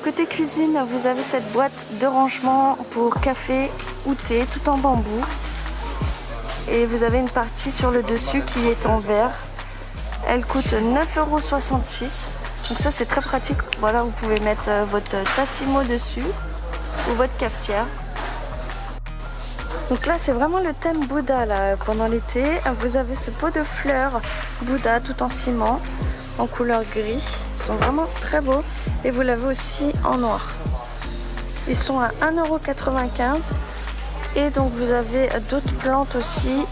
Côté cuisine, vous avez cette boîte de rangement pour café ou thé, tout en bambou. Et vous avez une partie sur le dessus qui est en verre. Elle coûte 9,66 €. Donc ça c'est très pratique. Voilà, vous pouvez mettre votre Tassimo dessus ou votre cafetière. Donc là c'est vraiment le thème Bouddha là, pendant l'été. Vous avez ce pot de fleurs Bouddha tout en ciment, en couleur gris. Ils sont vraiment très beaux. Et vous l'avez aussi en noir. Ils sont à 1,95 €. Et donc vous avez d'autres plantes aussi.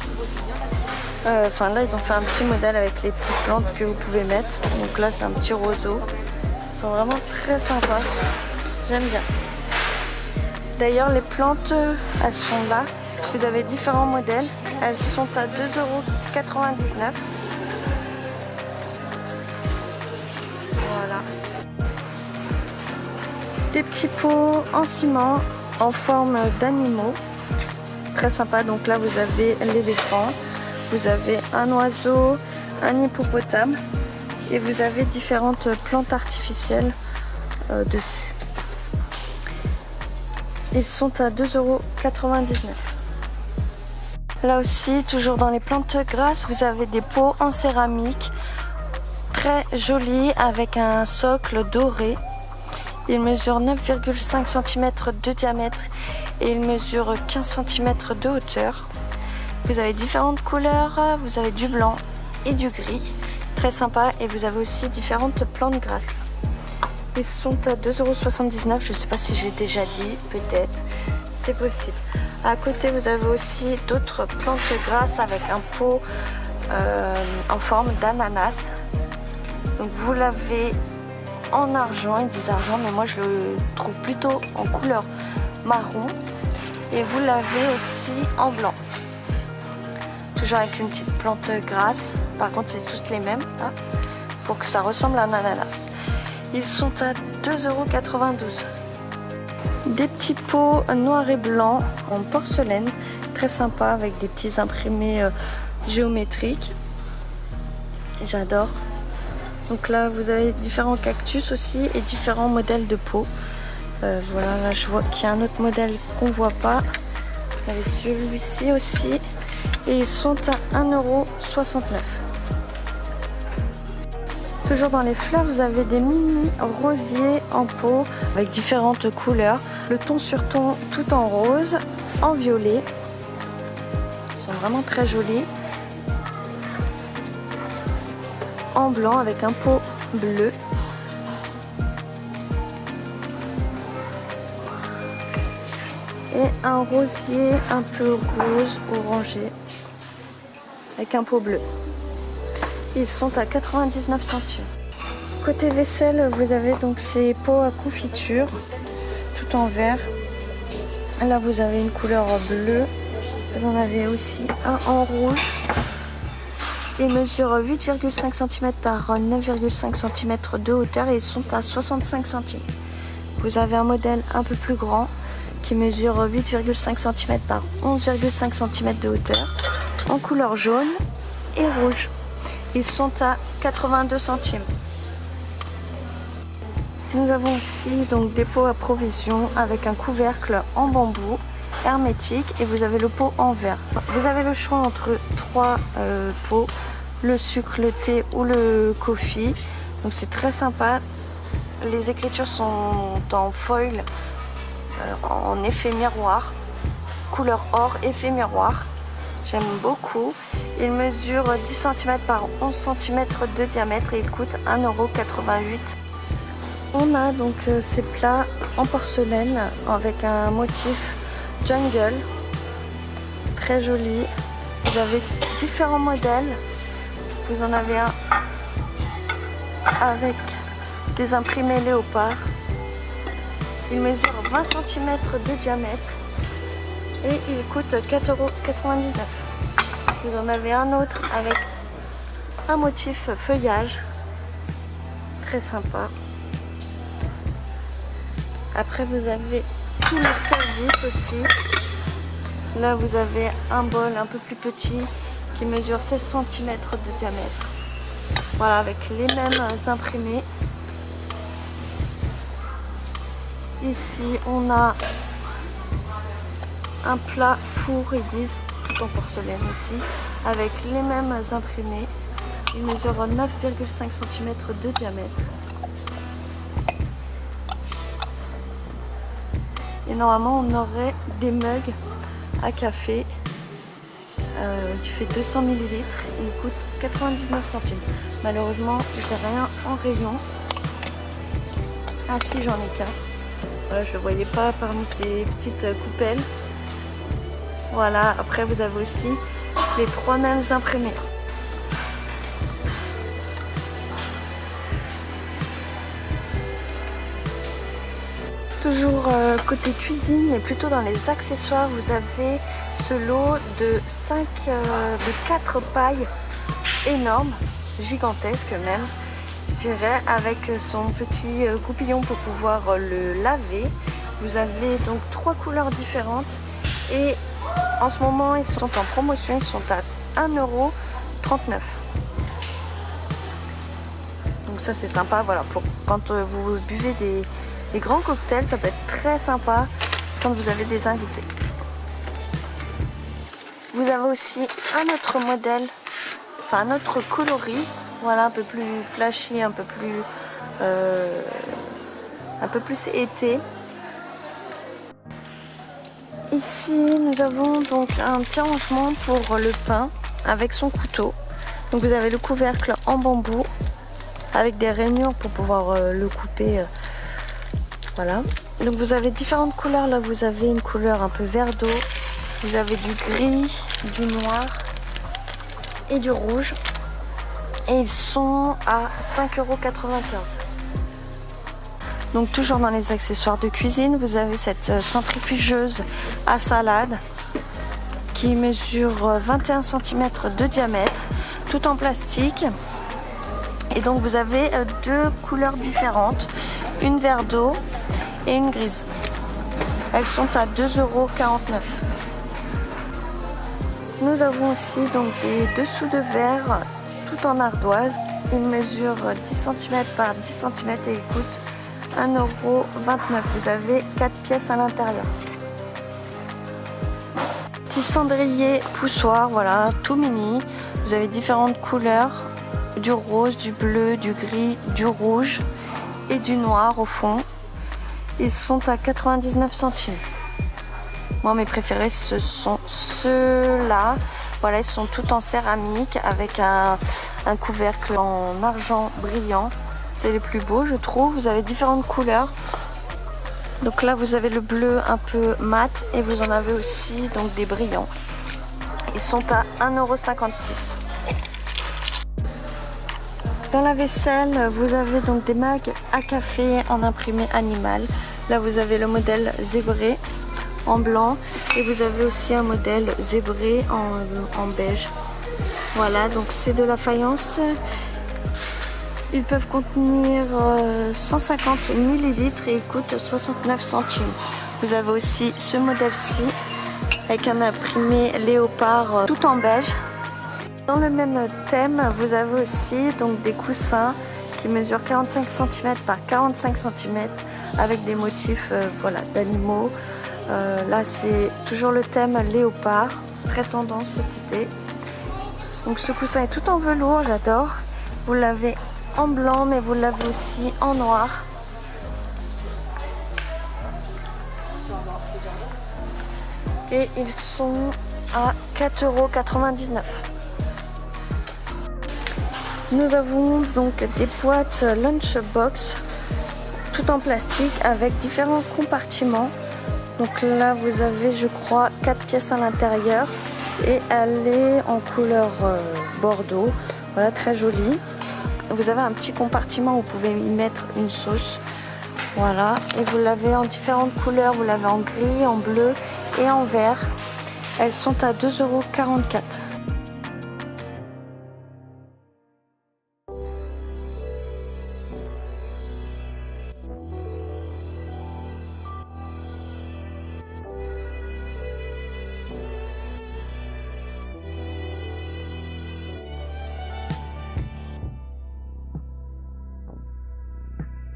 Enfin là ils ont fait un petit modèle avec les petites plantes que vous pouvez mettre. Donc là c'est un petit roseau. Ils sont vraiment très sympas. J'aime bien. D'ailleurs les plantes elles sont là. Vous avez différents modèles. Elles sont à 2,99 €. Voilà. Des petits pots en ciment en forme d'animaux. Très sympa. Donc là vous avez l'éléphant. Vous avez un oiseau, un hippopotame et vous avez différentes plantes artificielles dessus. Ils sont à 2,99 €. Là aussi, toujours dans les plantes grasses, vous avez des pots en céramique très jolis avec un socle doré. Il mesure 9,5 cm de diamètre et il mesure 15 cm de hauteur. Vous avez différentes couleurs, vous avez du blanc et du gris, très sympa, et vous avez aussi différentes plantes grasses. Ils sont à 2,79 €, je ne sais pas si j'ai déjà dit, peut-être, c'est possible. À côté vous avez aussi d'autres plantes grasses avec un pot en forme d'ananas. Donc vous l'avez en argent, ils disent argent, mais moi je le trouve plutôt en couleur marron, et vous l'avez aussi en blanc. Toujours avec une petite plante grasse, par contre c'est tous les mêmes hein, pour que ça ressemble à un ananas. Ils sont à 2,92 €. Des petits pots noirs et blancs en porcelaine, très sympa avec des petits imprimés géométriques. J'adore. Donc là vous avez différents cactus aussi et différents modèles de pots. Voilà, là je vois qu'il y a un autre modèle qu'on voit pas. Vous avez celui-ci aussi. Et ils sont à 1,69 €. Toujours dans les fleurs, vous avez des mini rosiers en pot avec différentes couleurs. Le ton sur ton tout en rose, en violet. Ils sont vraiment très jolis. En blanc avec un pot bleu. Et un rosier un peu rose, orangé, avec un pot bleu. Ils sont à 99 centimes. Côté vaisselle, vous avez donc ces pots à confiture, tout en verre. Là, vous avez une couleur bleue. Vous en avez aussi un en rouge. Ils mesurent 8,5 cm par 9,5 cm de hauteur et ils sont à 65 centimes. Vous avez un modèle un peu plus grand qui mesure 8,5 cm par 11,5 cm de hauteur, en couleur jaune et rouge. Ils sont à 82 centimes. Nous avons aussi donc des pots à provision avec un couvercle en bambou hermétique et vous avez le pot en verre. Vous avez le choix entre trois pots, le sucre, le thé ou le coffee. Donc c'est très sympa. Les écritures sont en foil, en effet miroir, couleur or, effet miroir. J'aime beaucoup. Il mesure 10 cm par 11 cm de diamètre et il coûte 1,88 €. On a donc ces plats en porcelaine avec un motif jungle, très joli. Vous avez différents modèles. Vous en avez un avec des imprimés léopard. Il mesure 20 cm de diamètre et il coûte 4,99 €. Vous en avez un autre avec un motif feuillage, très sympa. Après vous avez tout le service aussi. Là vous avez un bol un peu plus petit qui mesure 16 cm de diamètre. Voilà, avec les mêmes imprimés. Ici, on a un plat four, ils disent, tout en porcelaine aussi, avec les mêmes imprimés. Il mesure 9,5 cm de diamètre. Et normalement, on aurait des mugs à café qui fait 200 ml et il coûte 99 centimes. Malheureusement, j'ai rien en rayon. Ah si, j'en ai qu'un. Voilà, je ne le voyais pas parmi ces petites coupelles. Voilà, après vous avez aussi les 3 mêmes imprimés. Toujours côté cuisine, mais plutôt dans les accessoires, vous avez ce lot de 4 pailles énormes, gigantesques même, je dirais, avec son petit goupillon pour pouvoir le laver. Vous avez donc 3 couleurs différentes et en ce moment ils sont en promotion, ils sont à 1,39 €. Donc ça c'est sympa, voilà, pour quand vous buvez des grands cocktails, ça peut être très sympa quand vous avez des invités. Vous avez aussi un autre modèle, enfin un autre coloris, voilà, un peu plus flashy, un peu plus été. Ici, nous avons donc un petit rangement pour le pain avec son couteau. Donc vous avez le couvercle en bambou avec des rainures pour pouvoir le couper. Voilà. Donc vous avez différentes couleurs. Là, vous avez une couleur un peu vert d'eau. Vous avez du gris, du noir et du rouge. Et ils sont à 5,95 €. Donc toujours dans les accessoires de cuisine, vous avez cette centrifugeuse à salade qui mesure 21 cm de diamètre, tout en plastique. Et donc vous avez 2 couleurs différentes, une vert d'eau et une grise. Elles sont à 2,49 €. Nous avons aussi donc des dessous de verre tout en ardoise. Ils mesurent 10 cm par 10 cm et ils coûtent 1,29 €. Vous avez 4 pièces à l'intérieur. Petit cendrier poussoir, voilà, tout mini. Vous avez différentes couleurs, du rose, du bleu, du gris, du rouge et du noir au fond. Ils sont à 99 centimes. Moi, mes préférés, ce sont ceux-là. Voilà, ils sont tout en céramique avec un couvercle en argent brillant. C'est les plus beaux, je trouve. Vous avez différentes couleurs. Donc là, vous avez le bleu un peu mat et vous en avez aussi donc des brillants. Ils sont à 1,56 €. Dans la vaisselle, vous avez donc des mugs à café en imprimé animal. Là, vous avez le modèle zébré en blanc et vous avez aussi un modèle zébré en beige. Voilà, donc c'est de la faïence. Ils peuvent contenir 150 ml et ils coûtent 69 centimes. Vous avez aussi ce modèle-ci avec un imprimé léopard tout en beige. Dans le même thème, vous avez aussi donc des coussins qui mesurent 45 cm par 45 cm avec des motifs voilà, d'animaux. Là, c'est toujours le thème léopard, très tendance cet été. Donc ce coussin est tout en velours, j'adore. Vous l'avez en blanc, mais vous l'avez aussi en noir. Et ils sont à 4,99 €. Nous avons donc des boîtes lunchbox tout en plastique avec différents compartiments. Donc là, vous avez, je crois, 4 pièces à l'intérieur et elle est en couleur bordeaux. Voilà, très jolie. Vous avez un petit compartiment où vous pouvez y mettre une sauce. Voilà, et vous l'avez en différentes couleurs. Vous l'avez en gris, en bleu et en vert. Elles sont à 2,44 €.